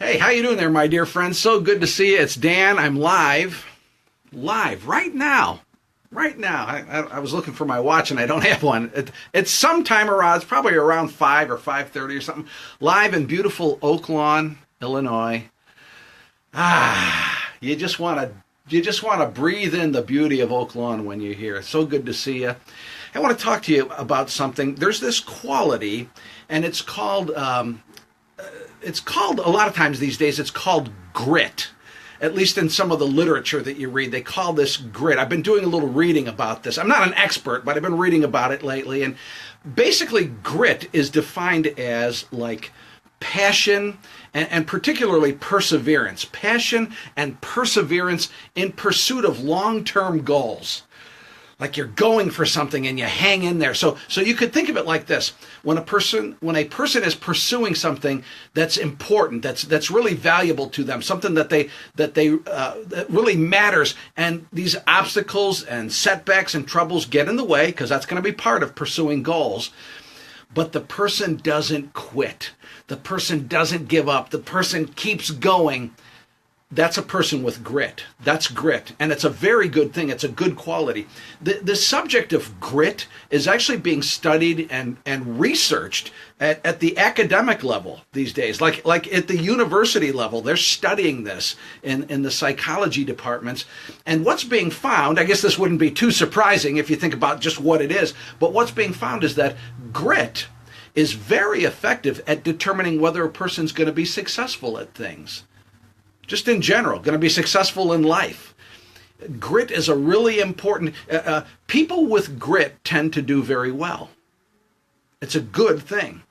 Hey, how you doing there, my dear friends? So good to see you. It's Dan. I'm live right now. Right now. I was looking for my watch and I don't have one. It's sometime around, it's probably around 5 or 5:30 or something. Live in beautiful Oak Lawn, Illinois. You just want to breathe in the beauty of Oak Lawn when you're here. It's so good to see you. I want to talk to you about something. There's this quality, and it's called a lot of times these days, it's called grit. At least in some of the literature that you read, they call this grit. I've been doing a little reading about this. I'm not an expert, but I've been reading about it lately. And basically, grit is defined as like passion and particularly perseverance. Passion and perseverance in pursuit of long-term goals. Like you're going for something and you hang in there. So you could think of it like this: when a person is pursuing something that's important, that's really valuable to them, something that really matters, and these obstacles and setbacks and troubles get in the way, because that's going to be part of pursuing goals. But the person doesn't quit. The person doesn't give up. The person keeps going. That's a person with grit. That's grit. And it's a very good thing. It's a good quality. The subject of grit is actually being studied and researched at the academic level these days. Like at the university level, they're studying this in the psychology departments. And what's being found, I guess this wouldn't be too surprising if you think about just what it is, but what's being found is that grit is very effective at determining whether a person's going to be successful at things. Just in general, going to be successful in life. Grit is a really important... people with grit tend to do very well. It's a good thing.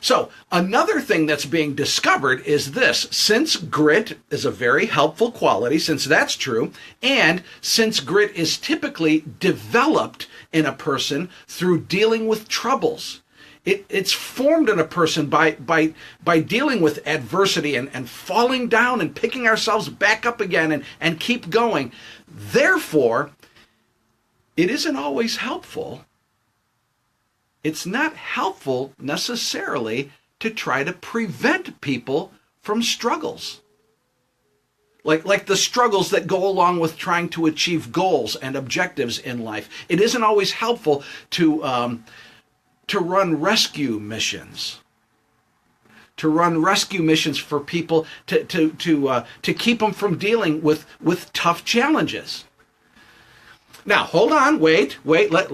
So another thing that's being discovered is this: since grit is a very helpful quality, since that's true, and since grit is typically developed in a person through dealing with troubles, it's formed in a person by dealing with adversity and falling down and picking ourselves back up again and keep going. Therefore, it isn't always helpful. It's not helpful necessarily to try to prevent people from struggles. Like the struggles that go along with trying to achieve goals and objectives in life. It isn't always helpful to run rescue missions. To run rescue missions for people to keep them from dealing with tough challenges. Now, hold on, wait,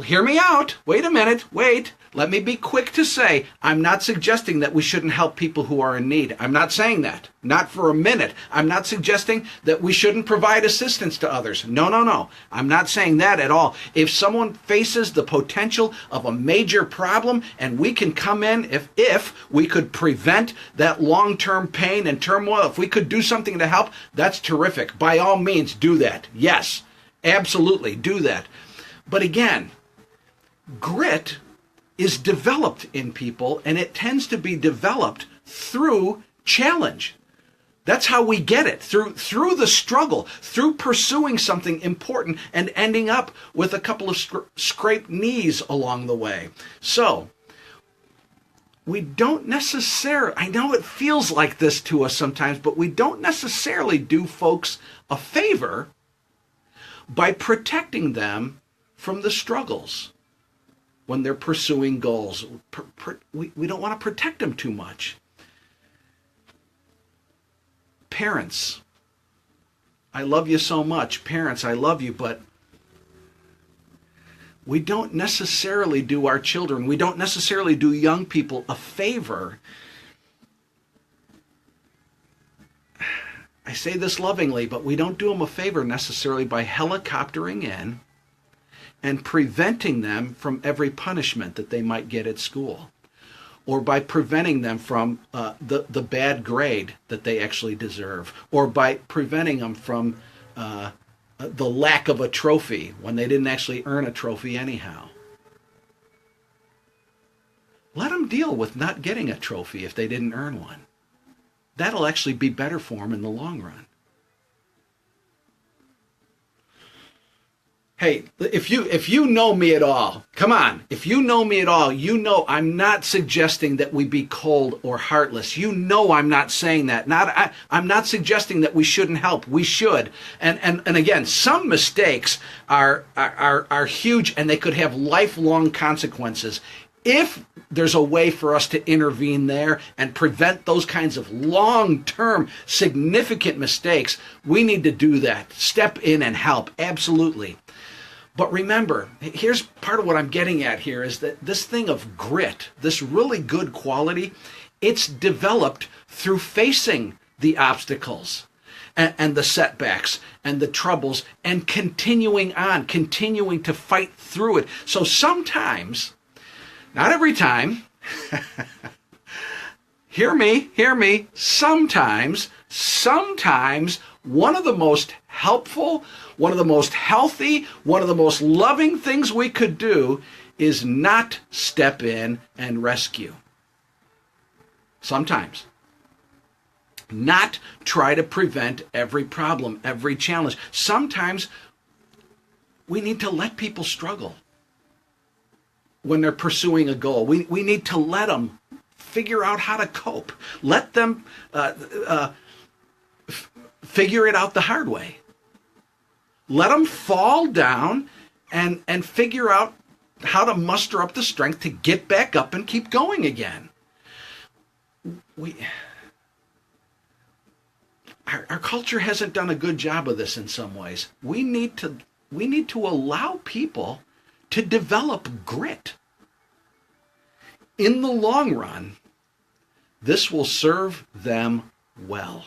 hear me out. Wait a minute, wait. Let me be quick to say, I'm not suggesting that we shouldn't help people who are in need. I'm not saying that. Not for a minute. I'm not suggesting that we shouldn't provide assistance to others. No. I'm not saying that at all. If someone faces the potential of a major problem and we can come in, if we could prevent that long-term pain and turmoil, if we could do something to help, that's terrific. By all means, do that. Yes, absolutely, do that. But again, grit is developed in people, and it tends to be developed through challenge. That's how we get it, through the struggle, through pursuing something important and ending up with a couple of scraped knees along the way. So, we don't necessarily, I know it feels like this to us sometimes, but we don't necessarily do folks a favor by protecting them from the struggles. When they're pursuing goals, we don't want to protect them too much. Parents, I love you so much. Parents, I love you, but we don't necessarily do our children, we don't necessarily do young people a favor. I say this lovingly, but we don't do them a favor necessarily by helicoptering in and preventing them from every punishment that they might get at school, or by preventing them from the bad grade that they actually deserve, or by preventing them from the lack of a trophy when they didn't actually earn a trophy anyhow. Let them deal with not getting a trophy if they didn't earn one. That'll actually be better for them in the long run. Hey, if you know me at all, come on. If you know me at all, you know I'm not suggesting that we be cold or heartless. You know I'm not saying that. I'm not suggesting that we shouldn't help. We should. And again, some mistakes are huge, and they could have lifelong consequences. If there's a way for us to intervene there and prevent those kinds of long-term significant mistakes, we need to do that. Step in and help. Absolutely. But remember, here's part of what I'm getting at here is that this thing of grit, this really good quality, it's developed through facing the obstacles and the setbacks and the troubles and continuing on, continuing to fight through it. So sometimes, not every time, hear me, sometimes one of the most helpful, one of the most healthy, one of the most loving things we could do is not step in and rescue. Sometimes. Not try to prevent every problem, every challenge. Sometimes we need to let people struggle when they're pursuing a goal. We need to let them figure out how to cope. Let them figure it out the hard way. Let them fall down and figure out how to muster up the strength to get back up and keep going again. Our culture hasn't done a good job of this in some ways. We need to allow people to develop grit. In the long run, this will serve them well.